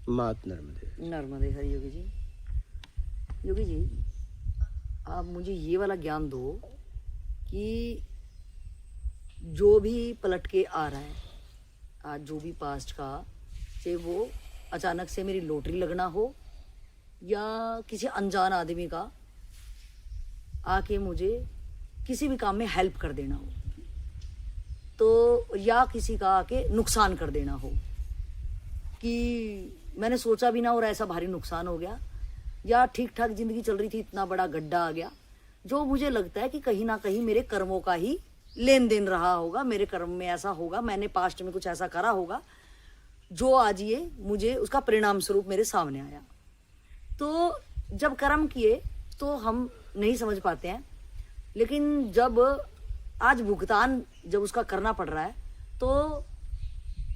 मात नर्मदे। नर्मदे हरि योगी जी। योगी जी, आप मुझे ये वाला ज्ञान दो कि जो भी पलट के आ रहा है आज, जो भी पास्ट का, चाहे वो अचानक से मेरी लॉटरी लगना हो या किसी अनजान आदमी का आके मुझे किसी भी काम में हेल्प कर देना हो, तो या किसी का आके नुकसान कर देना हो कि मैंने सोचा भी ना और ऐसा भारी नुकसान हो गया, या ठीक ठाक जिंदगी चल रही थी इतना बड़ा गड्ढा आ गया, जो मुझे लगता है कि कहीं ना कहीं मेरे कर्मों का ही लेन देन रहा होगा, मेरे कर्म में ऐसा होगा, मैंने पास्ट में कुछ ऐसा करा होगा जो आज ये मुझे उसका परिणाम स्वरूप मेरे सामने आया। तो जब कर्म किए तो हम नहीं समझ पाते हैं, लेकिन जब आज भुगतान जब उसका करना पड़ रहा है तो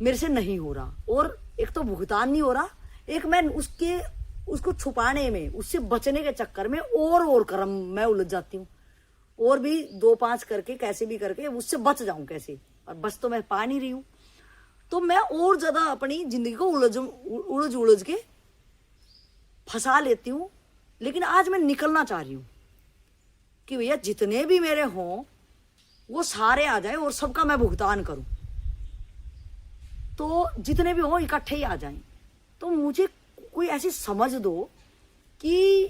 मेरे से नहीं हो रहा, और एक तो भुगतान नहीं हो रहा, एक मैं उसको छुपाने में, उससे बचने के चक्कर में और कर्म मैं उलझ जाती हूँ, और भी 2-5 करके कैसे भी करके उससे बच जाऊं कैसे, और बच तो मैं पा नहीं रही हूँ, तो मैं और ज्यादा अपनी जिंदगी को उलझ के फंसा लेती हूँ। लेकिन आज मैं निकलना चाह रही हूँ कि भैया जितने भी मेरे हों वो सारे आ जाए और सबका मैं भुगतान करूं, तो जितने भी हों इकट्ठे ही आ जाएं। तो मुझे कोई ऐसी समझ दो कि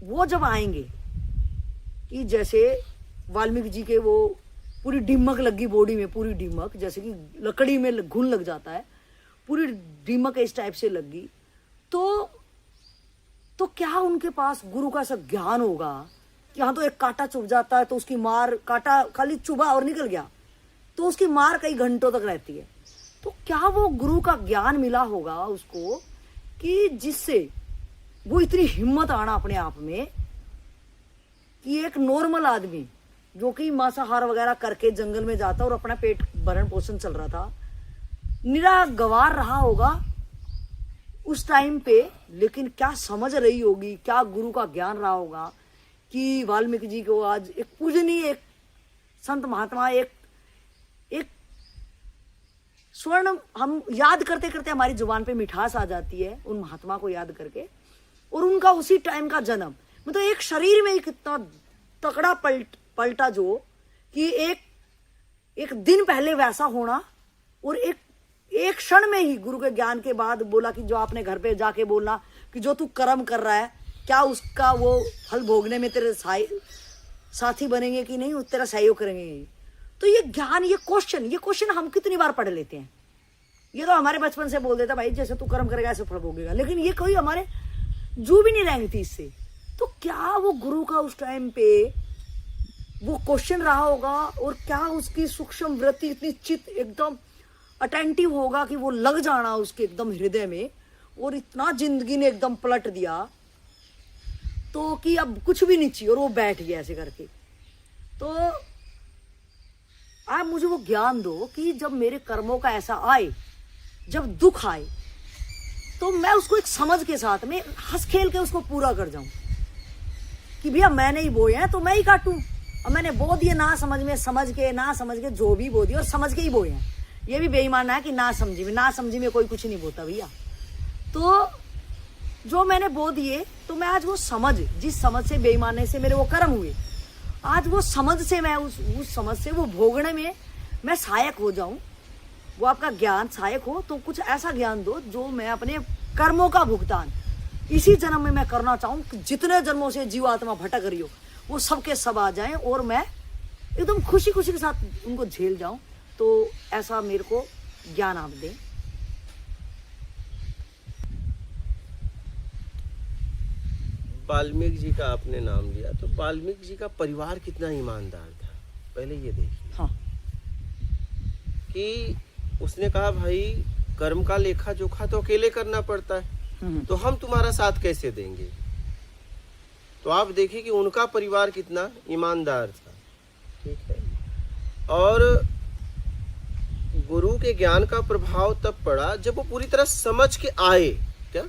वो जब आएंगे, कि जैसे वाल्मीकि जी के वो पूरी डिमक लगी बॉडी में, पूरी डिमक जैसे कि लकड़ी में घुन लग जाता है, पूरी डिमक इस टाइप से लगी, तो क्या उनके पास गुरु का ऐसा ज्ञान होगा कि हाँ, तो एक कांटा चुभ जाता है तो उसकी मार, कांटा खाली चुभा और निकल गया, तो उसकी मार कई घंटों तक रहती है। तो क्या वो गुरु का ज्ञान मिला होगा उसको कि जिससे वो इतनी हिम्मत आना अपने आप में कि एक नॉर्मल आदमी जो कि मांसाहार वगैरह करके जंगल में जाता और अपना पेट भरण पोषण चल रहा था, निरा गवार रहा होगा उस टाइम पे, लेकिन क्या समझ रही होगी, क्या गुरु का ज्ञान रहा होगा कि वाल्मीकि जी को आज एक पूजनीय, एक संत महात्मा, एक स्वर्ण, हम याद करते करते हमारी जुबान पे मिठास आ जाती है उन महात्मा को याद करके, और उनका उसी टाइम का जन्म, मतलब एक शरीर में ही कितना तगड़ा पलटा, जो कि एक दिन पहले वैसा होना, और एक क्षण में ही गुरु के ज्ञान के बाद बोला कि जो आपने घर पे जाके बोलना कि जो तू कर्म कर रहा है, क्या उसका वो फल भोगने में तेरे साथी बनेंगे कि नहीं, तेरा सहयोग करेंगे। तो ये ज्ञान, ये क्वेश्चन हम कितनी बार पढ़ लेते हैं। ये तो हमारे बचपन से बोल देता भाई जैसे तू कर्म करेगा ऐसे फल भोगेगा, लेकिन ये कोई हमारे जू भी नहीं रहेंगे इससे। तो क्या वो गुरु का उस टाइम पे वो क्वेश्चन रहा होगा, और क्या उसकी सूक्ष्म वृत्ति इतनी चित्त एकदम अटेंटिव होगा कि वो लग जाना उसके एकदम हृदय में, और इतना जिंदगी ने एकदम पलट दिया तो कि अब कुछ भी नहीं चाहिए, और वो बैठ गया ऐसे करके। तो आप मुझे वो ज्ञान दो कि जब मेरे कर्मों का ऐसा आए, जब दुख आए, तो मैं उसको एक समझ के साथ में हंस खेल के उसको पूरा कर जाऊं कि भैया मैंने ही बोए हैं तो मैं ही काटूं, और मैंने बो दिए ना समझ में, समझ के जो भी बो दिए और समझ के ही बोए हैं। ये भी बेईमाना है कि ना समझी में कोई कुछ नहीं बोता भैया। तो जो मैंने बो दिए, तो मैं आज वो समझ, जिस समझ से बेईमाने से मेरे वो कर्म हुए, आज वो समझ से मैं उस समझ से वो भोगने में मैं सहायक हो जाऊं। वो आपका ज्ञान सहायक हो, तो कुछ ऐसा ज्ञान दो जो मैं अपने कर्मों का भुगतान इसी जन्म में मैं करना चाहूं कि जितने जन्मों से जीवात्मा भटक रही हो वो सबके सब आ जाएं, और मैं एकदम खुशी के साथ उनको झेल जाऊं। तो ऐसा मेरे को ज्ञान आप दें। वाल्मीकि जी का आपने नाम लिया, तो वाल्मीकि जी का परिवार कितना ईमानदार था, पहले ये देखिए। हाँ। कि उसने कहा भाई कर्म का लेखा जोखा तो अकेले करना पड़ता है, तो हम तुम्हारा साथ कैसे देंगे। तो आप देखिए कि उनका परिवार कितना ईमानदार था, ठीक है। और गुरु के ज्ञान का प्रभाव तब पड़ा जब वो पूरी तरह समझ के आए। क्या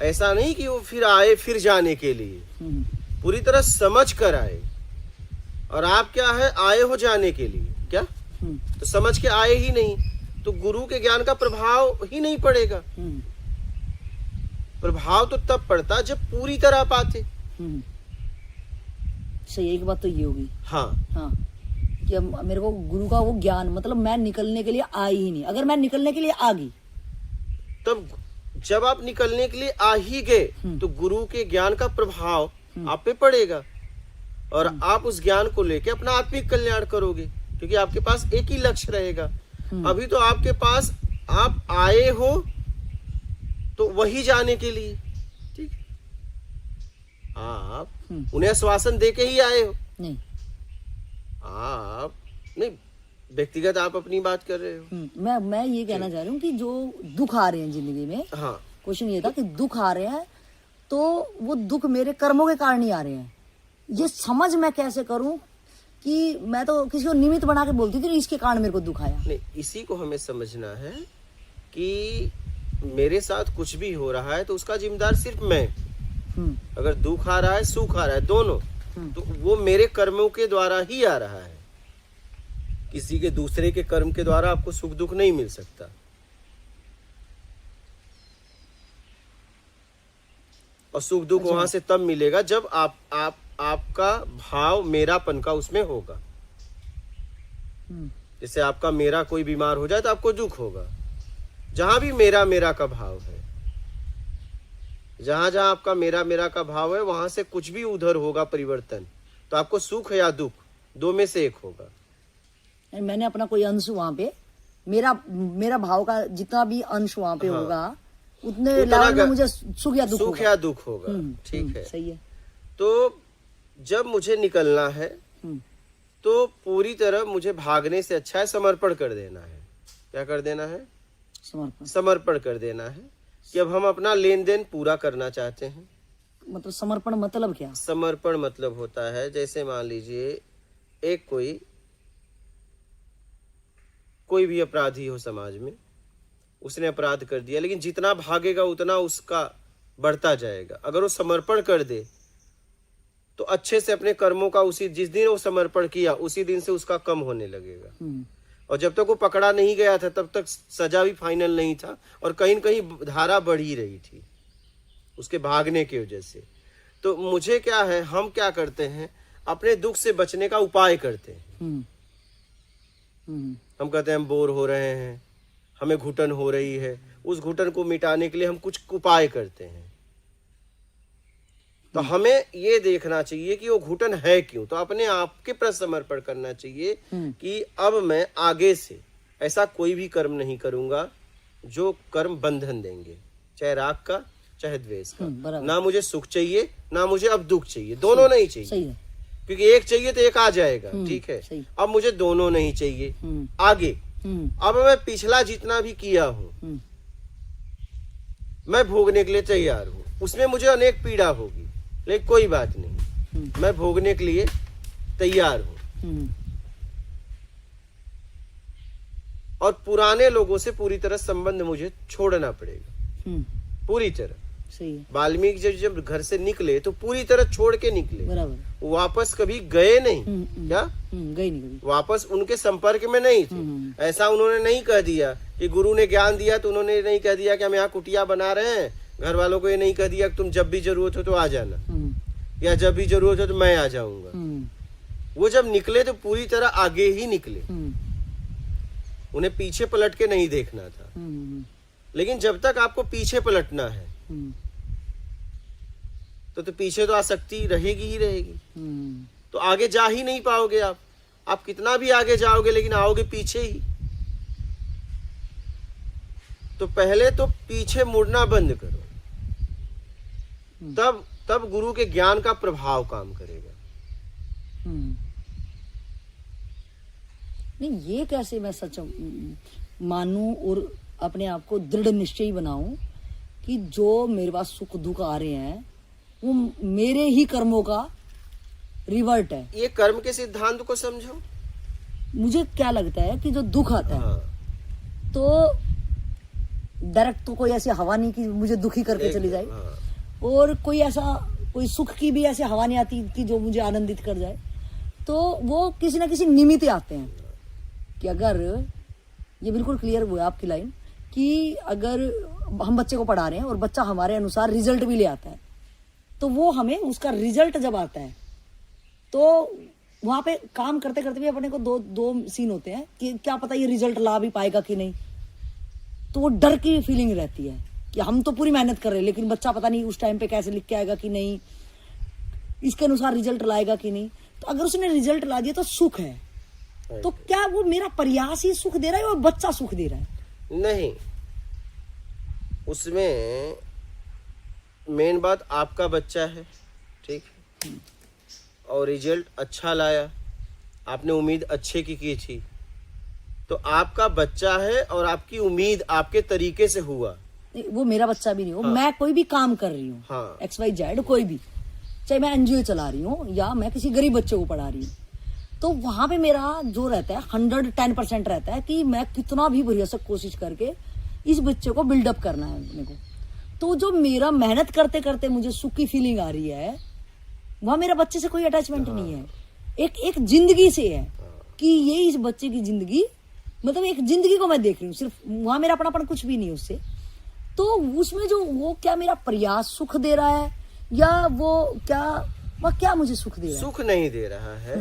ऐसा नहीं कि वो फिर आए फिर जाने के लिए, पूरी तरह समझ कर आए। और आप क्या है, आए हो जाने के लिए। क्या तो समझ के आए ही नहीं, तो गुरु के ज्ञान का प्रभाव ही नहीं पड़ेगा। प्रभाव तो तब पड़ता जब पूरी तरह पाते। सही, एक बात तो ये होगी। हाँ हाँ, कि अब मेरे को गुरु का वो ज्ञान, मतलब मैं निकलने के लिए आई ही नहीं। अगर मैं निकलने के लिए आ गई, तब जब आप निकलने के लिए आ ही गए तो गुरु के ज्ञान का प्रभाव आप पे पड़ेगा और आप उस ज्ञान को लेके अपना आत्मिक कल्याण करोगे, क्योंकि आपके पास एक ही लक्ष्य रहेगा। अभी तो आपके पास आप आए हो तो वही जाने के लिए, ठीक, आप उन्हें आश्वासन दे के ही आए हो। नहीं, आप नहीं, व्यक्तिगत आप अपनी बात कर रहे हो। मैं ये कहना चाह रही हूँ कि जो दुख आ रहे हैं जिंदगी में, हाँ, क्वेश्चन ये था कि दुख आ रहे हैं तो वो दुख मेरे कर्मों के कारण ही आ रहे हैं। ये समझ मैं कैसे करूं कि मैं तो किसी को निमित्त बना के बोलती थी इसके कारण मेरे को दुख आया। नहीं, इसी को हमें समझना है कि मेरे साथ कुछ भी हो रहा है तो उसका जिम्मेदार सिर्फ मैं। अगर दुख आ रहा है, सुख आ रहा है, दोनों, तो वो मेरे कर्मों के द्वारा ही आ रहा है। किसी के दूसरे के कर्म के द्वारा आपको सुख दुख नहीं मिल सकता। और सुख दुख वहां से तब मिलेगा जब आपका भाव मेरापन का उसमें होगा। जैसे आपका मेरा कोई बीमार हो जाए तो आपको दुख होगा। जहां भी मेरा मेरा का भाव है, जहां जहां आपका मेरा मेरा का भाव है, वहां से कुछ भी उधर होगा परिवर्तन, तो आपको सुख या दुख दो में से एक होगा। मैंने अपना कोई अंश वहां पे, मेरा भाव का जितना भी अंश वहां पे होगा, उतने लेवल में मुझे सुख या दुख होगा। ठीक है, सही है। तो जब मुझे निकलना है तो पूरी तरह मुझे भागने से अच्छा है समर्पण कर देना है। क्या कर देना है? समर्पण कर देना है कि अब हम अपना लेन देन पूरा करना चाहते हैं। मतलब समर्पण मतलब क्या? समर्पण मतलब होता है, जैसे मान लीजिए एक कोई भी अपराधी हो समाज में, उसने अपराध कर दिया, लेकिन जितना भागेगा उतना उसका बढ़ता जाएगा। अगर वो समर्पण कर दे तो अच्छे से अपने कर्मों का जिस दिन वो समर्पण किया उसी दिन से उसका कम होने लगेगा। और जब तक वो पकड़ा नहीं गया था तब तक सजा भी फाइनल नहीं था और कहीं न कहीं धारा बढ़ ही रही थी उसके भागने की वजह से। तो मुझे क्या है, हम क्या करते हैं, अपने दुख से बचने का उपाय करते हैं। हम कहते हैं हम बोर हो रहे हैं, हमें घुटन हो रही है, उस घुटन को मिटाने के लिए हम कुछ उपाय करते हैं। तो हमें ये देखना चाहिए कि वो घुटन है क्यों, तो अपने आप के प्रति समर्पण करना चाहिए कि अब मैं आगे से ऐसा कोई भी कर्म नहीं करूंगा जो कर्म बंधन देंगे, चाहे राग का चाहे द्वेष का। ना मुझे सुख चाहिए ना मुझे अब दुख चाहिए, दोनों नहीं चाहिए। सही है। क्योंकि एक चाहिए तो एक आ जाएगा, ठीक है। अब मुझे दोनों नहीं चाहिए। आगे अब मैं पिछला जितना भी किया हूं मैं भोगने के लिए तैयार हूं, उसमें मुझे अनेक पीड़ा होगी, लेकिन कोई बात नहीं, मैं भोगने के लिए तैयार हूं। और पुराने लोगों से पूरी तरह संबंध मुझे छोड़ना पड़ेगा, पूरी तरह। सही है। वाल्मीकि जब घर से निकले तो पूरी तरह छोड़ के निकले, बराबर। वापस कभी गए नहीं। क्या गए नहीं कभी, वापस उनके संपर्क में नहीं थे। ऐसा उन्होंने नहीं कह दिया कि गुरु ने ज्ञान दिया तो उन्होंने नहीं कह दिया कि हम यहाँ कुटिया बना रहे हैं, घर वालों को ये नहीं कह दिया कि तुम जब भी जरूरत हो तो आ जाना, या जब भी जरूरत हो तो मैं आ जाऊंगा। वो जब निकले तो पूरी तरह आगे ही निकले, उन्हें पीछे पलट के नहीं देखना था। लेकिन जब तक आपको पीछे पलटना है तो पीछे तो आसक्ति रहेगी ही रहेगी, तो आगे जा ही नहीं पाओगे। आप कितना भी आगे जाओगे लेकिन आओगे पीछे ही। तो पहले तो पीछे मुड़ना बंद करो, तब गुरु के ज्ञान का प्रभाव काम करेगा। नहीं, ये कैसे मैं सच मानूं और अपने आप को दृढ़ निश्चयी बनाऊं कि जो मेरे पास सुख दुख आ रहे हैं वो मेरे ही कर्मों का रिवर्ट है। ये कर्म के सिद्धांत को समझो। मुझे क्या लगता है कि जो दुख आता है तो डायरेक्ट तो कोई ऐसी हवा नहीं कि मुझे दुखी करके चली जाए, और कोई सुख की भी ऐसी हवा नहीं आती कि जो मुझे आनंदित कर जाए। तो वो किसी ना किसी निमित्त आते हैं कि अगर ये बिल्कुल क्लियर हुआ आपकी लाइन कि अगर हम बच्चे को पढ़ा रहे हैं और बच्चा हमारे अनुसार रिजल्ट भी ले आता है, तो वो हमें उसका रिजल्ट जब आता है तो वहां पे काम करते करते भी अपने को दो सीन होते हैं कि क्या पता ये रिजल्ट ला भी पाएगा कि नहीं। तो वो डर की फीलिंग रहती है कि हम तो पूरी मेहनत कर रहे हैं लेकिन बच्चा पता नहीं उस टाइम पे कैसे लिख के आएगा कि नहीं, इसके अनुसार रिजल्ट लाएगा कि नहीं। तो अगर उसने रिजल्ट ला दिया तो सुख है, तो क्या वो मेरा प्रयास ही सुख दे रहा है और बच्चा सुख दे रहा है? नहीं, उसमें मेन बात आपका बच्चा है, ठीक है, और रिजल्ट अच्छा लाया, आपने उम्मीद अच्छे की थी, तो आपका बच्चा है और आपकी उम्मीद आपके तरीके से हुआ। वो मेरा बच्चा भी नहीं हो, मैं कोई भी काम कर रही हूँ, हाँ। XYZ कोई भी, चाहे मैं NGO चला रही हूँ या मैं किसी गरीब बच्चे को पढ़ा रही हूँ, तो वहां पे मेरा जो रहता है 110% रहता है कि मैं कितना भी भरसक कोशिश करके इस बच्चे को बिल्डअप करना है अपने को। तो जो मेरा मेहनत करते करते मुझे सुख की फीलिंग आ रही है, वहां मेरा बच्चे से कोई अटैचमेंट नहीं है, एक जिंदगी से है कि ये इस बच्चे की जिंदगी, मतलब एक जिंदगी को मैं देख रही हूँ, सिर्फ वहां मेरा अपनापन कुछ भी नहीं उससे। तो उसमें जो वो क्या मेरा प्रयास सुख दे रहा है या वो क्या मुझे सुख दे रहा है? सुख नहीं दे रहा है,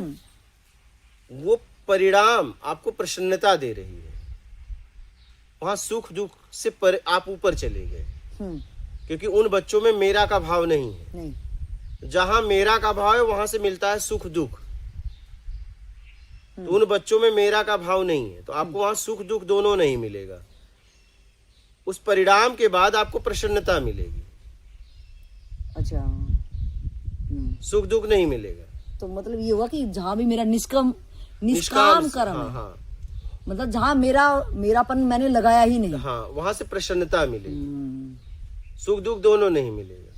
वो परिणाम आपको प्रसन्नता दे रही है। वहां सुख दुख से आप ऊपर चले गए, क्योंकि उन बच्चों में मेरा का भाव नहीं है। नहीं। जहां मेरा का भाव है वहां से मिलता है सुख दुख, तो उन बच्चों में मेरा का भाव नहीं है, तो आपको वहां सुख दुख दोनों नहीं मिलेगा। उस परिणाम के बाद आपको प्रसन्नता मिलेगी। अच्छा। सुख दुख नहीं मिलेगा। तो मतलब ये हुआ कि जहां भी मेरा निष्काम कर्म है, हाँ, मतलब जहां मेरापन मैंने लगाया ही नहीं, हाँ, वहां से प्रसन्नता मिलेगी। सुख दुख दोनों नहीं मिलेगा।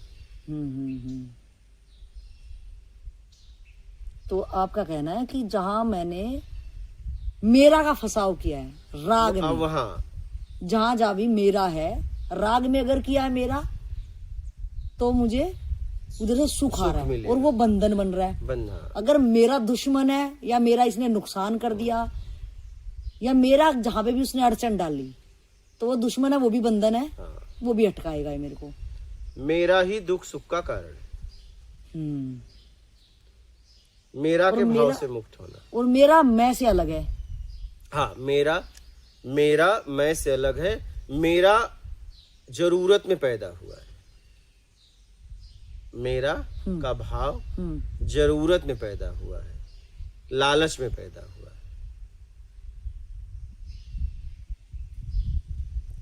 तो आपका कहना है कि जहां मैंने मेरा का फसाव किया है राग में, वहां जहां भी मेरा है, राग में अगर किया है मेरा, तो मुझे उधर से सुख आ रहा है और वो बंधन बन रहा है। अगर मेरा दुश्मन है या मेरा इसने नुकसान कर दिया या मेरा जहां पे भी उसने अड़चन डाली, तो वो दुश्मन है, वो भी बंधन है, वो भी अटकाएगा मेरे को। मेरा ही दुख सुख का कारण है। मेरा के भाव से मुक्त होना। और मेरा मैं से अलग है। हाँ, मेरा मैं से अलग है। मेरा जरूरत में पैदा हुआ है। मेरा का भाव जरूरत में पैदा हुआ है, लालच में पैदा हुआ है।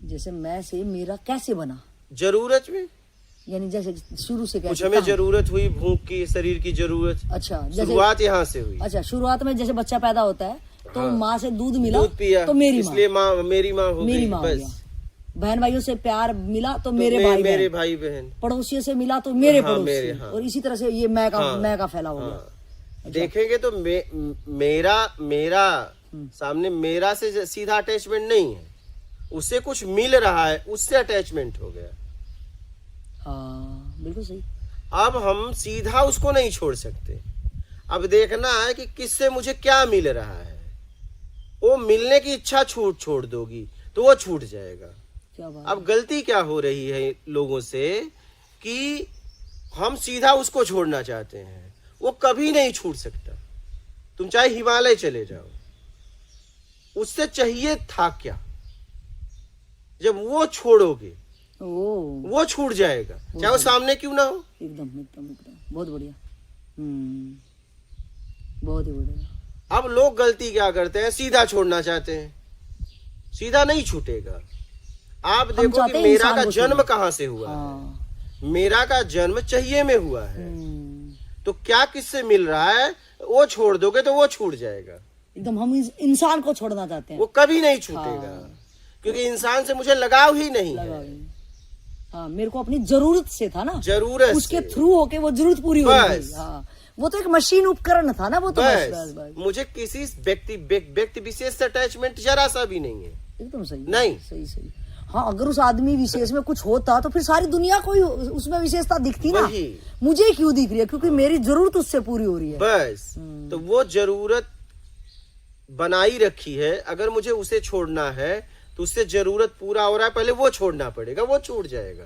जैसे मैं से मेरा कैसे बना? जरूरत में, यानी जैसे शुरू से कुछ हमें जरूरत हुई, भूख की, शरीर की जरूरत। अच्छा, शुरुआत यहाँ से हुई। अच्छा, शुरुआत में जैसे बच्चा पैदा होता है तो हाँ, माँ से दूध मिला, दूध पिया, तो मेरी इसलिए मेरी माँ हो गई, बस। बहन भाइयों से प्यार मिला तो मेरे भाई बहन, पड़ोसियों से मिला तो मेरे पड़ोसी, और इसी तरह से ये मैं का फैला हो गया। देखेंगे तो मेरा सामने मेरा से सीधा अटैचमेंट नहीं है, उससे कुछ मिल रहा है, उससे अटैचमेंट हो गया। हाँ, बिल्कुल सही। अब हम सीधा उसको नहीं छोड़ सकते। अब देखना है कि किससे मुझे क्या मिल रहा है। वो मिलने की इच्छा छोड़ दोगी तो वो छूट जाएगा। क्या बात। अब गलती क्या हो रही है लोगों से कि हम सीधा उसको छोड़ना चाहते हैं, वो कभी नहीं छूट सकता। तुम चाहे हिमालय चले जाओ, उससे चाहिए था क्या, जब वो छोड़ोगे वो छूट जाएगा, चाहे वो सामने क्यों ना हो। एकदम बहुत बढ़िया। बहुत ही बढ़िया। अब लोग गलती क्या करते हैं, सीधा छोड़ना चाहते हैं, सीधा नहीं छूटेगा। आप देखो कि मेरा का जन्म कहाँ से हुआ है। मेरा का जन्म चाहिए में हुआ है, तो क्या किससे मिल रहा है, वो छोड़ दोगे तो वो छूट जाएगा। एकदम हम इंसान को छोड़ना चाहते हैं, वो कभी नहीं छूटेगा। क्योंकि इंसान से मुझे लगाव ही नहीं है। हाँ, मेरे को अपनी जरूरत से था ना, जरूरत उसके थ्रू होके वो जरूरत पूरी हो गई। हाँ, वो तो एक मशीन उपकरण था ना, वो तो बस। मुझे किसी व्यक्ति विशेष से अटैचमेंट जरा सा भी नहीं है। एकदम सही। नहीं, सही। हाँ, अगर उस आदमी विशेष में कुछ होता तो फिर सारी दुनिया को ही उसमें विशेषता दिखती ना। मुझे क्यों दिख रही है? क्योंकि मेरी जरूरत उससे पूरी हो रही है, बस। तो वो जरूरत बनाई रखी है, अगर मुझे उसे छोड़ना है तो उससे जरूरत पूरा हो रहा है, पहले वो छोड़ना पड़ेगा, वो छूट जाएगा।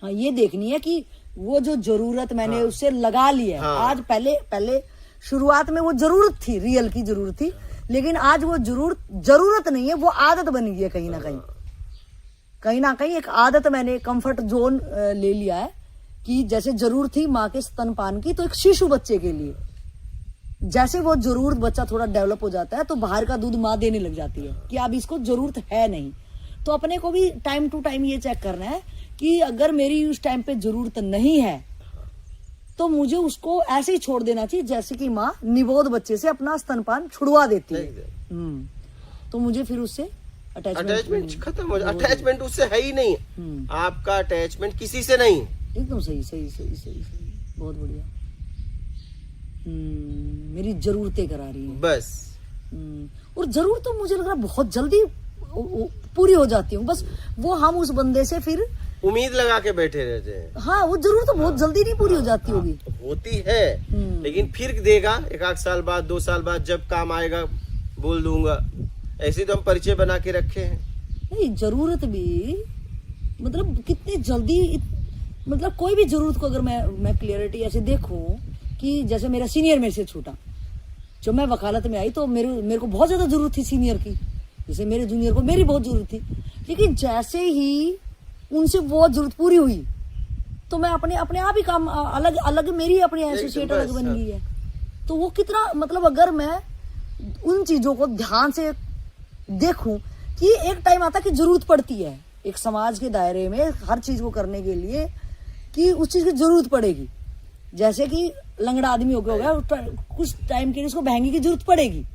हाँ, ये देखनी है कि वो जो जरूरत मैंने उससे लगा ली है। हाँ। आज पहले शुरुआत में वो जरूरत थी, रियल की जरूरत थी, लेकिन आज वो जरूरत नहीं है, वो आदत बन गई है कहीं ना कहीं। कहीं ना कहीं एक आदत, मैंने कंफर्ट जोन ले लिया है कि जैसे जरूरत थी माँ के स्तनपान की, तो एक शिशु बच्चे के लिए जैसे वो जरूरत, बच्चा थोड़ा डेवलप हो जाता है तो बाहर का दूध माँ देने लग जाती है कि अब इसको जरूरत है नहीं। तो अपने को भी टाइम टू टाइम ये चेक करना है कि अगर मेरी उस टाइम पे जरूरत नहीं है तो मुझे उसको ऐसे ही छोड़ देना चाहिए जैसे कि माँ निबोध बच्चे से अपना स्तनपान छुड़वा देती है। तो मुझे फिर उससे अटैचमेंट खत्म हो जाए। अटैचमेंट उससे है ही नहीं, आपका अटैचमेंट किसी से नहीं। एकदम सही सही सही सही सही, बहुत बढ़िया। मेरी जरूरतें करा रही है बस। और जरूर तो मुझे लग रहा है बहुत जल्दी पूरी हो जाती हूँ, बस वो हम उस बंदे से फिर उम्मीद लगा के बैठे रहते हैं। हाँ, वो जरूर तो बहुत जल्दी नहीं पूरी हो जाती होगी। होती है, लेकिन फिर देगा 1 साल बाद 2 साल बाद, जब काम आएगा बोल दूंगा। ऐसे तो हम परिचय बना के रखे हैं। नहीं, जरूरत भी मतलब कितने जल्दी, मतलब कोई भी जरूरत को अगर मैं क्लियरिटी ऐसे देखूं कि जैसे मेरा सीनियर मेरे से छूटा, जब मैं वकालत में आई तो मेरे को बहुत ज्यादा जरूरत थी सीनियर की, जैसे मेरे जूनियर को मेरी बहुत जरूरत थी, लेकिन जैसे ही उनसे वो जरूरत पूरी हुई तो मैं अपने आप ही काम अलग अलग, मेरी अपनी एसोसिएट अलग बन गई है। तो वो कितना, मतलब अगर मैं उन चीजों को ध्यान से देखूं कि एक टाइम आता कि जरूरत पड़ती है एक समाज के दायरे में हर चीज को करने के लिए, कि उस चीज की जरूरत पड़ेगी। जैसे कि लंगड़ा आदमी हो गया कुछ टाइम के लिए उसको बहंगी की जरूरत पड़ेगी,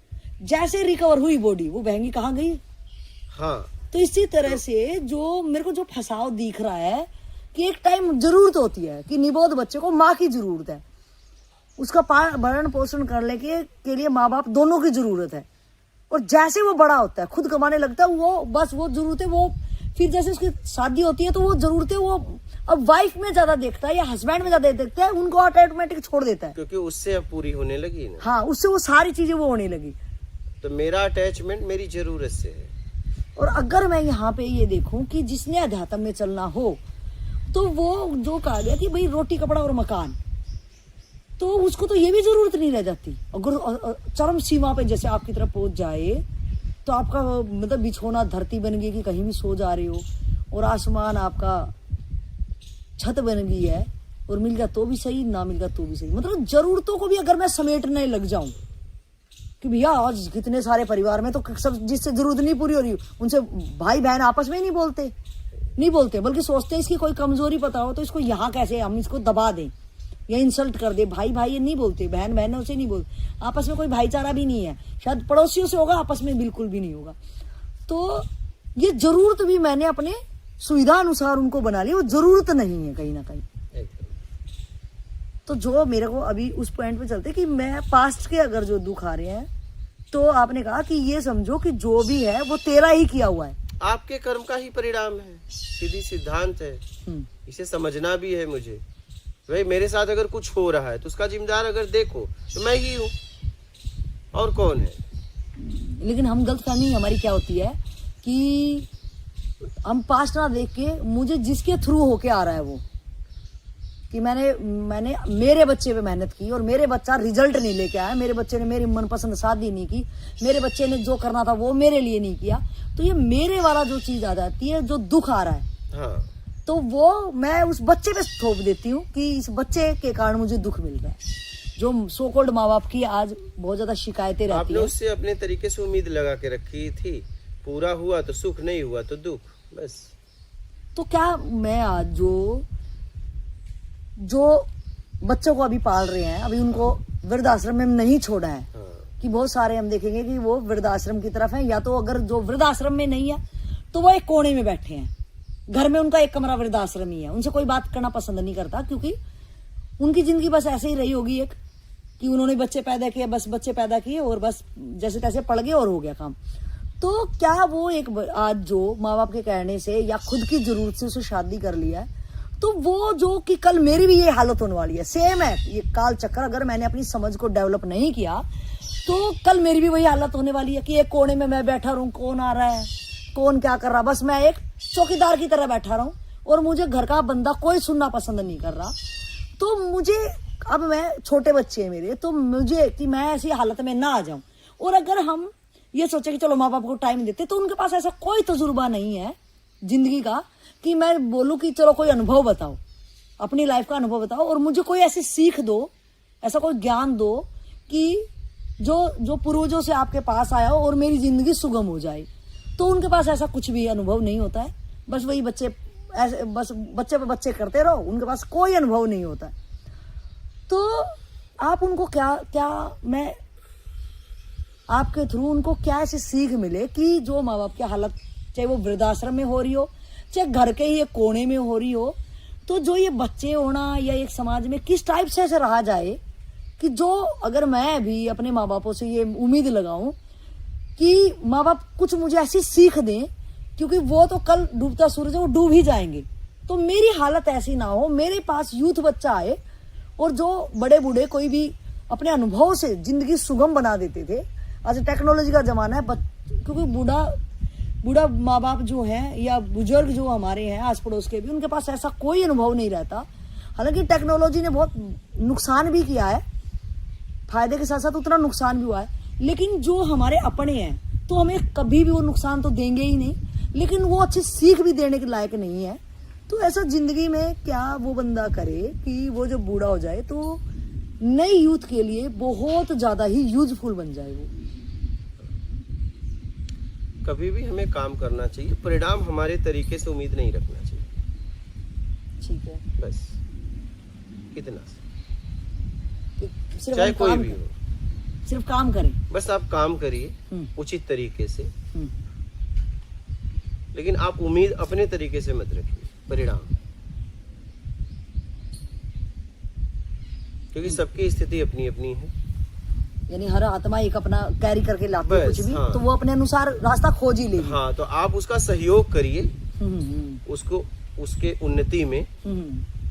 जैसे रिकवर हुई बॉडी वो बहंगी कहाँ गई। हाँ, तो इसी तरह से जो मेरे को जो फसाव दिख रहा है कि एक टाइम जरूरत होती है कि निबोध बच्चे को माँ की जरूरत है, उसका भरण पोषण करने के लिए माँ बाप दोनों की जरूरत है, और जैसे वो बड़ा होता है खुद कमाने लगता है, वो बस वो जरूरतें, वो फिर जैसे उसकी शादी होती है तो वो जरूरतें वो अब वाइफ में ज्यादा देखता है या हस्बैंड में ज्यादा देखता है, उनको ऑटोमेटिक छोड़ देता है, क्योंकि उससे अब पूरी होने लगी ना। हाँ, उससे वो सारी चीजें वो होने लगी। तो मेरा अटैचमेंट मेरी जरूरत से है। और अगर मैं यहाँ पे ये देखूं कि जिसने अध्यात्म में चलना हो तो वो जो कहा गया कि भाई रोटी कपड़ा और मकान, तो उसको तो ये भी जरूरत नहीं रह जाती। अगर चरम सीमा पे जैसे आपकी तरफ पहुंच जाए तो आपका मतलब बिछोना धरती बन गई कि कहीं भी सो जा रहे हो, और आसमान आपका छत बन गई है, और मिल गया तो भी सही, ना मिल गया तो भी सही। मतलब जरूरतों को भी अगर मैं समेटने लग जाऊं कि भैया आज कितने सारे परिवार में तो सब जिससे जरूरत नहीं पूरी हो रही उनसे भाई बहन आपस में ही नहीं बोलते, बल्कि सोचते हैं इसकी कोई कमजोरी पता हो तो इसको यहाँ कैसे हम इसको दबा दें या इंसल्ट कर दे। भाई ये नहीं बोलते, बहन बहनों से नहीं बोलते, आपस में कोई भाईचारा भी नहीं है, शायद पड़ोसियों से होगा, आपस में बिल्कुल भी नहीं होगा। तो ये जरूरत भी मैंने अपने सुविधा अनुसार उनको बना लिया, वो जरूरत नहीं है कहीं ना कहीं। तो जो मेरे को अभी उस पॉइंट पे चलते कि मैं पास्ट के अगर जो दुख आ रहे हैं, तो आपने कहा कि ये समझो कि जो भी है वो तेरा ही किया हुआ है, आपके कर्म का ही परिणाम है, सीधी सिद्धांत है। इसे समझना भी है मुझे। भाई मेरे साथ अगर कुछ हो रहा है तो उसका जिम्मेदार अगर देखो तो मैं ही हूँ, और कौन है। लेकिन हम गलतफहमी हमारी क्या होती है कि हम पास्ट ना देख के मुझे जिसके थ्रू होके आ रहा है वो, कि मैंने मेरे बच्चे पे मेहनत की और मेरे बच्चा रिजल्ट नहीं लेके आया, मेरे बच्चे ने मेरी मनपसंद शादी नहीं की, मेरे बच्चे ने जो करना था वो मेरे लिए नहीं किया, तो ये मेरे वाला जो चीज आ जाती है, जो दुख आ रहा है, हाँ, तो वो मैं उस बच्चे पे थोप देती हूँ कि इस बच्चे के कारण मुझे दुख मिल रहा है। जो सो कॉल्ड माँ बाप की आज बहुत ज्यादा शिकायतें रहती आपने है, उससे अपने तरीके से उम्मीद लगा के रखी थी, पूरा हुआ तो सुख, नहीं हुआ तो दुख, बस। तो क्या मैं आज जो बच्चों को अभी पाल रहे हैं, अभी उनको वृद्धाश्रम में नहीं छोड़ा है, कि बहुत सारे हम देखेंगे कि वो वृद्धाश्रम की तरफ है, या तो अगर जो वृद्धाश्रम में नहीं है तो वो एक कोने में बैठे हैं, घर में उनका एक कमरा वृद्धाश्रम ही है, उनसे कोई बात करना पसंद नहीं करता, क्योंकि उनकी जिंदगी बस ऐसे ही रही होगी एक कि उन्होंने बच्चे पैदा किए, बस बच्चे पैदा किए और बस जैसे तैसे पड़ गए और हो गया काम। तो क्या वो एक आज जो माँ बाप के कहने से या खुद की जरूरत से उसे शादी कर लिया है, तो वो जो कि कल मेरी भी ये हालत होने वाली है, सेम है ये काल चक्र। अगर मैंने अपनी समझ को डेवलप नहीं किया तो कल मेरी भी वही हालत होने वाली है कि एक कोने में मैं बैठा रहूं, कौन आ रहा है, कौन क्या कर रहा, बस मैं एक चौकीदार की तरह बैठा रहूं और मुझे घर का बंदा कोई सुनना पसंद नहीं कर रहा। तो मुझे अब मैं छोटे बच्चे हैं मेरे, तो मुझे कि मैं ऐसी हालत में ना आ जाऊं। और अगर हम ये सोचे कि चलो माँ बाप को टाइम देते, तो उनके पास ऐसा कोई तजुर्बा नहीं है जिंदगी का कि मैं बोलूं कि चलो कोई अनुभव बताओ, अपनी लाइफ का अनुभव बताओ और मुझे कोई ऐसी सीख दो, ऐसा कोई ज्ञान दो कि जो पूर्वजों से आपके पास आया हो और मेरी जिंदगी सुगम हो जाए। तो उनके पास ऐसा कुछ भी अनुभव नहीं होता है, बस वही बच्चे ऐसे बस बच्चे पे बच्चे करते रहो, उनके पास कोई अनुभव नहीं होता है। तो आप उनको क्या मैं आपके थ्रू उनको क्या ऐसी सीख मिले कि जो माँ बाप की हालत, चाहे वो वृद्धाश्रम में हो रही हो, चाहे घर के ही एक कोने में हो रही हो, तो जो ये बच्चे होना या एक समाज में किस टाइप से ऐसे रहा जाए कि जो अगर मैं भी अपने माँ बापों से ये उम्मीद लगाऊं कि माँ बाप कुछ मुझे ऐसी सीख दें, क्योंकि वो तो कल डूबता सूरज है, वो डूब ही जाएंगे। तो मेरी हालत ऐसी ना हो, मेरे पास यूथ बच्चा आए और जो बड़े बूढ़े कोई भी अपने अनुभव से जिंदगी सुगम बना देते थे। आज टेक्नोलॉजी का जमाना है, क्योंकि बूढ़ा माँ बाप जो हैं या बुजुर्ग जो हमारे हैं आस पड़ोस के भी, उनके पास ऐसा कोई अनुभव नहीं रहता। हालांकि टेक्नोलॉजी ने बहुत नुकसान भी किया है, फायदे के साथ साथ उतना नुकसान भी हुआ है, लेकिन जो हमारे अपने हैं तो हमें कभी भी वो नुकसान तो देंगे ही नहीं, लेकिन वो अच्छी सीख भी देने के लायक नहीं है। तो ऐसा जिंदगी में क्या वो बंदा करे कि वो जब बूढ़ा हो जाए तो नई यूथ के लिए बहुत ज्यादा ही यूजफुल बन जाए। वो कभी भी हमें काम करना चाहिए, परिणाम हमारे तरीके से उम्मीद नहीं रखना चाहिए। ठीक है, बस कितना, सिर्फ चाहे हम कोई काम भी करें, हो, सिर्फ काम करें, बस आप काम करिए उचित तरीके से, लेकिन आप उम्मीद अपने तरीके से मत रखिए परिणाम, क्योंकि सबकी स्थिति अपनी अपनी है। यानी हर आत्मा एक अपना कैरी करके लाती है बस, कुछ भी, हाँ। तो वो अपने अनुसार रास्ता खोज ही लेगी। हाँ, तो आप उसका सहयोग करिए उसको उसके उन्नति में,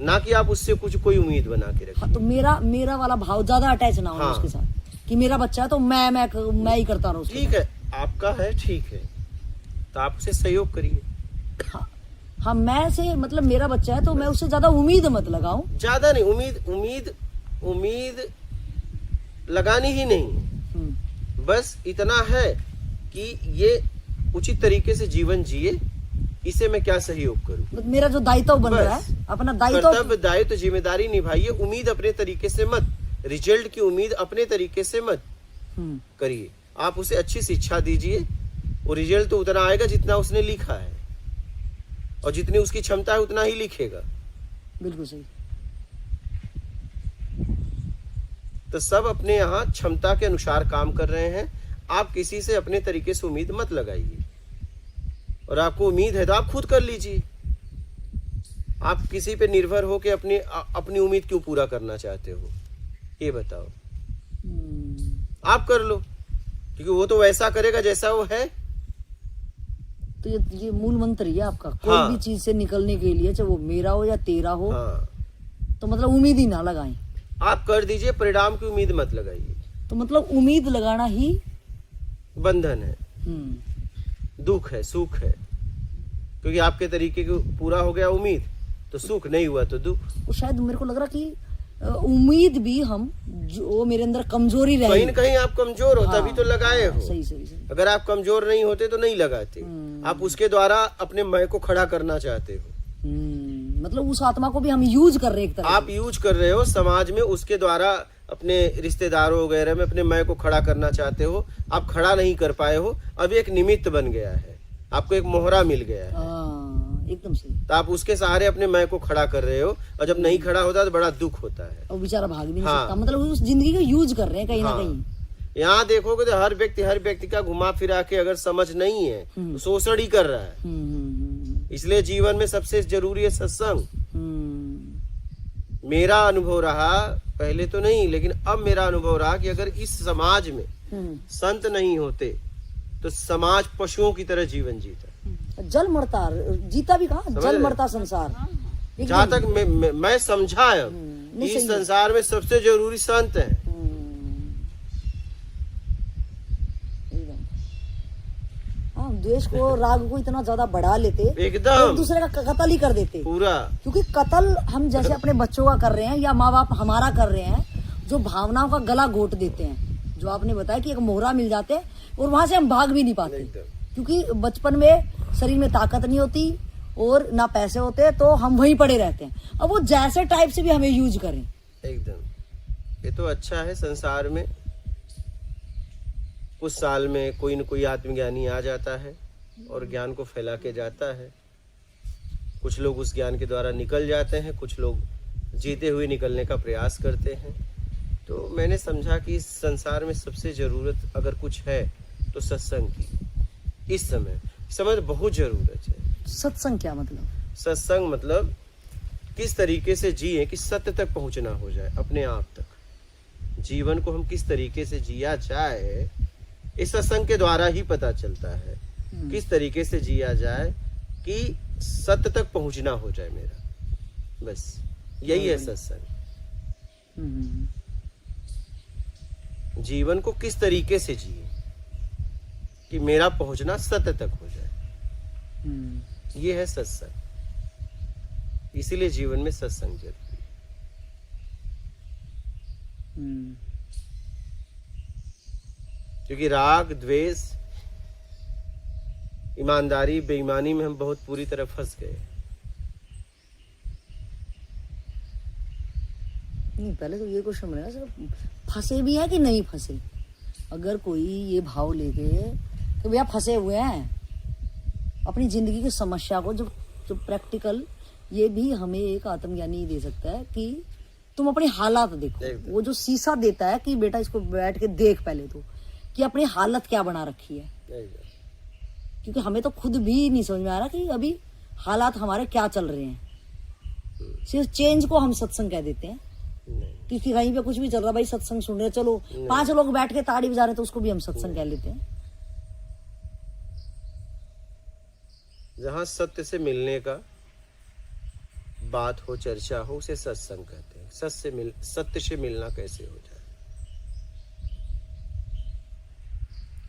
ना कि आप उससे कुछ कोई उम्मीद बना के रखिए। हाँ, तो मेरा वाला भाव ज्यादा अटैच ना हो हाँ। उसके साथ कि मेरा बच्चा है तो मैं ही करता रहूं। ठीक है, आपका है, ठीक है, तो आप उसे सहयोग करिए। हाँ, मैं से मतलब मेरा बच्चा है तो मैं उससे ज्यादा उम्मीद मत लगाऊं। ज्यादा नहीं, उम्मीद लगानी ही नहीं, बस इतना है कि ये उचित तरीके से जीवन जिए, इसे मैं क्या सहयोग करूं। मेरा जो दायित्व बन रहा है, अपना दायित्व, कर्तव्य, दायित्व, जिम्मेदारी निभाइए। उम्मीद अपने तरीके से मत, रिजल्ट की उम्मीद अपने तरीके से मत करिए। आप उसे अच्छी शिक्षा दीजिए, वो रिजल्ट तो उतना आएगा जितना उसने लिखा है, और जितनी उसकी क्षमता है उतना ही लिखेगा। बिल्कुल सही। तो सब अपने यहाँ क्षमता के अनुसार काम कर रहे हैं। आप किसी से अपने तरीके से उम्मीद मत लगाइए, और आपको उम्मीद है तो आप खुद कर लीजिए। आप किसी पे निर्भर हो के अपनी उम्मीद क्यों पूरा करना चाहते हो, ये बताओ। आप कर लो, क्योंकि वो तो वैसा करेगा जैसा वो है। तो ये मूल मंत्र ही है आपका, कोई हाँ। भी चीज से निकलने के लिए, चाहे वो मेरा हो या तेरा हो। हाँ, तो मतलब उम्मीद ही ना लगाएं। आप कर दीजिए, परिणाम की उम्मीद मत लगाइए। तो मतलब उम्मीद लगाना ही बंधन है, दुख है, सुख है, क्योंकि आपके तरीके को पूरा हो गया उम्मीद तो सुख, नहीं हुआ तो दुख। और शायद मेरे को लग रहा कि उम्मीद भी हम जो मेरे अंदर कमजोरी रही, कहीं न कहीं आप कमजोर हो, हाँ, तभी तो लगाए हो। सही। अगर आप कमजोर नहीं होते तो नहीं लगाते। आप उसके द्वारा अपने मैं को खड़ा करना चाहते हो। मतलब उस आत्मा को भी हम यूज कर रहे हैं एक तरह आप यूज कर रहे हो समाज में, उसके द्वारा अपने रिश्तेदारों वगैरह में अपने मैं को खड़ा करना चाहते हो। आप खड़ा नहीं कर पाए हो, अब एक निमित्त बन गया है, आपको एक मोहरा मिल गया है। एकदम सही। तो आप उसके सहारे अपने मैं को खड़ा कर रहे हो, और जब नहीं खड़ा होता तो बड़ा दुख होता है। और बेचारा भाग भी नहीं हाँ। सकता, मतलब उस जिंदगी को यूज कर रहे हैं कहीं ना हाँ। कहीं। यहाँ देखोगे तो हर व्यक्ति का घुमा फिरा के अगर समझ नहीं है तो शोषण ही कर रहा है। इसलिए जीवन में सबसे जरूरी है सत्संग। मेरा अनुभव रहा, पहले तो नहीं लेकिन अब मेरा अनुभव रहा कि अगर इस समाज में संत नहीं होते तो समाज पशुओं की तरह जीवन जीता। जल मरता जीता भी कहा, जल मरता संसार। जहाँ तक मैं समझा है नहीं, इस सही है। संसार में सबसे जरूरी संत है। एकदम। हाँ, द्वेष को राग को इतना ज्यादा बढ़ा लेते, एकदम एक दूसरे का कत्ल ही कर देते। पूरा क्योंकि कत्ल हम जैसे अपने बच्चों का कर रहे हैं या माँ बाप हमारा कर रहे हैं, जो भावनाओं का गला घोट देते हैं, जो आपने बताया कि एक मोहरा मिल जाते हैं और वहां से हम भाग भी नहीं पाते, एकदम। क्योंकि बचपन में शरीर में ताकत नहीं होती और ना पैसे होते, तो हम वहीं पड़े रहते हैं। अब वो जैसे टाइप से भी हमें यूज करें। एकदम। ये तो अच्छा है, संसार में कुछ साल में कोई न कोई आत्मज्ञानी आ जाता है और ज्ञान को फैला के जाता है। कुछ लोग उस ज्ञान के द्वारा निकल जाते हैं, कुछ लोग जीते हुए निकलने का प्रयास करते हैं। तो मैंने समझा कि इस संसार में सबसे जरूरत अगर कुछ है तो सत्संग की। इस समय बहुत जरूरत है। सत्संग क्या मतलब? सत्संग मतलब किस तरीके से जिए कि सत्य तक पहुंचना हो जाए, अपने आप तक। जीवन को हम किस तरीके से जिया जाए, इस सत्संग के द्वारा ही पता चलता है। किस तरीके से जिया जाए कि सत्य तक पहुंचना हो जाए मेरा, बस यही है सत्संग। जीवन को किस तरीके से जिए कि मेरा पहुंचना सत्य तक हो जाए, ये है सत्संग। इसीलिए जीवन में सत्संग जरूरी है। क्योंकि राग द्वेष ईमानदारी बेईमानी में हम बहुत पूरी तरह फंस गए। नहीं, पहले तो ये क्वेश्चन बनेगा सर, फंसे भी हैं कि नहीं फंसे। अगर कोई ये भाव लेके कि भैया फंसे हुए हैं अपनी जिंदगी की समस्या को, जो प्रैक्टिकल, ये भी हमें एक आत्मज्ञानी दे सकता है कि तुम अपनी हालात देखो। वो जो शीशा देता है कि बेटा इसको बैठ के देख पहले तो कि अपनी हालत क्या बना रखी है। क्योंकि हमें तो खुद भी नहीं समझ में आ रहा कि अभी हालात हमारे क्या चल रहे हैं। सिर्फ चेंज को हम सत्संग कह देते हैं कि कहीं पे कुछ भी चल रहा, भाई सत्संग सुन रहे, चलो 5 लोग बैठ के ताड़ी बजा रहे तो उसको भी हम सत्संग कह लेते हैं। जहां सत्य से मिलने का बात हो, चर्चा हो, उसे सत्संग कहते हैं। सत्य से मिलना कैसे हो जाए,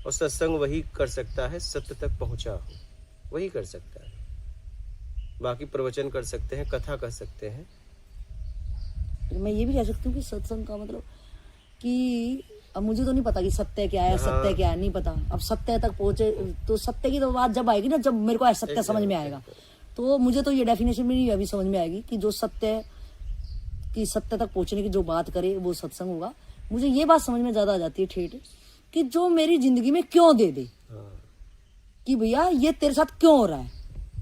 और सत्संग वही कर सकता है सत्य तक पहुंचा हो, वही कर सकता है। बाकी प्रवचन कर सकते हैं, कथा कर सकते हैं। मैं ये भी कह सकती हूँ कि सत्संग का मतलब कि अब मुझे तो नहीं पता कि सत्य क्या है, सत्य क्या है, नहीं पता। अब सत्य तक पहुंचे तो सत्य की तो बात जब आएगी ना, जब मेरे को सत्य समझ में आएगा, तो मुझे तो ये डेफिनेशन भी नहीं अभी समझ में आएगी कि जो सत्य की सत्य तक पहुंचने की जो बात करे वो सत्संग होगा। मुझे ये बात समझ में ज्यादा आ जाती है ठेठ कि जो मेरी जिंदगी में क्यों दे दे, कि भैया ये तेरे साथ क्यों हो रहा है,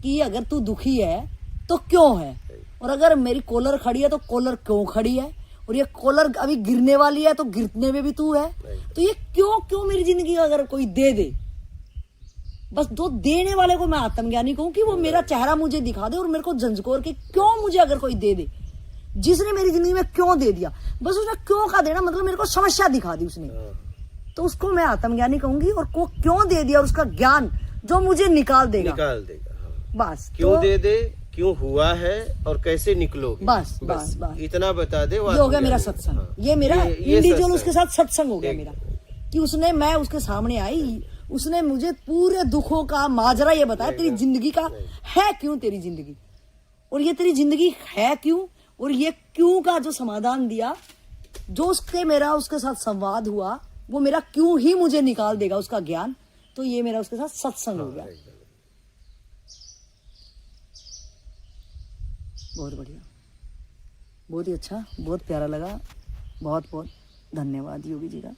कि अगर तू दुखी है तो क्यों है, और अगर मेरी कॉलर खड़ी है तो कॉलर क्यों खड़ी है, और ये कॉलर अभी गिरने वाली है तो गिरने में भी तू है। तो ये क्यों मेरी जिंदगी अगर कोई दे दे, बस दो देने वाले को मैं आत्मज्ञानी कहूं कि वो मेरा चेहरा मुझे दिखा दे और मेरे को झंझकोर के क्यों मुझे अगर कोई दे दे, जिसने मेरी जिंदगी में क्यों दे दिया, बस उसने क्यों का देना मतलब मेरे को समस्या दिखा दी उसने, तो उसको मैं आत्मज्ञानी कहूंगी। और को क्यों दे दिया और उसका ज्ञान जो मुझे निकाल देगा। बस क्यों दे दे, क्यों हुआ है और कैसे निकलोगे, बस इतना बता दे। ये हो गया मेरा सत्संग, ये मेरा इंडिविजुअल उसके साथ सत्संग हो गया मेरा, कि मैं उसके सामने आई, उसने मुझे पूरे दुखों का माजरा ये बताया, तेरी जिंदगी का है क्यों, तेरी जिंदगी, और ये तेरी जिंदगी है क्यों, और ये क्यों का जो समाधान दिया, जो उसके साथ संवाद हुआ, वो मेरा क्यों ही मुझे निकाल देगा उसका ज्ञान। तो ये मेरा उसके साथ सत्संग हो गया। बहुत बढ़िया, बहुत ही अच्छा, बहुत प्यारा लगा। बहुत बहुत धन्यवाद योगी जी का।